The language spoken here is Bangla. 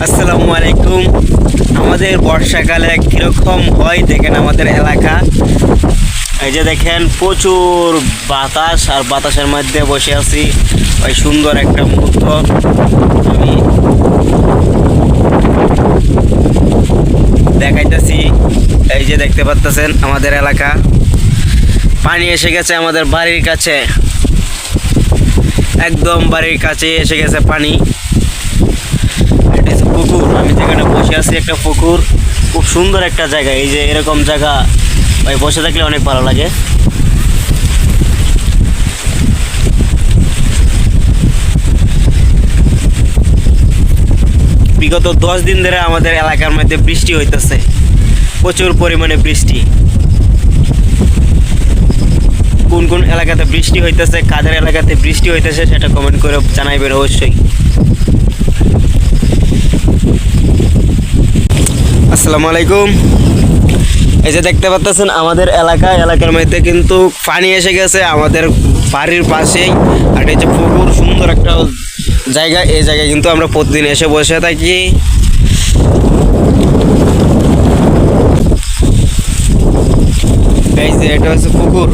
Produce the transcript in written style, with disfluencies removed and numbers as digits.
আসসালামু আলাইকুম। আমাদের বর্ষাকালে কীরকম হয় দেখেন আমাদের এলাকা। এই যে দেখেন প্রচুর বাতাস, আর বাতাসের মধ্যে বসে আছি। ওই সুন্দর একটা মুহূর্ত আমি দেখাইতেছি। এই যে দেখতে পাচ্ছেন আমাদের এলাকা, পানি এসে গেছে আমাদের বাড়ির কাছে, একদম বাড়ির কাছে এসে গেছে পানি। পুকুর, আমি যেখানে বসে আছি একটা পুকুর, খুব সুন্দর একটা জায়গা। এই যে এরকম জায়গা ভাই বসে থাকলে অনেক ভালো লাগে। বিগত 10 দিন ধরে আমাদের এলাকার মধ্যে বৃষ্টি হইতেছে, প্রচুর পরিমাণে বৃষ্টি। কোন কোন এলাকাতে বৃষ্টি হইতেছে, কাদের এলাকাতে বৃষ্টি হইতেছে সেটা কমেন্ট করে জানাইবেন অবশ্যই। আসসালামু আলাইকুম। এই যে দেখতে পাচ্ছেন আমাদের এলাকার মধ্যে কিন্তু পানি এসে গেছে আমাদের বাড়ির পাশেই। আর এই যে পুকুর, সুন্দর একটা জায়গা। এই জায়গায় কিন্তু আমরা প্রতিদিন এসে বসে থাকি। এই যে এটা হচ্ছে পুকুর।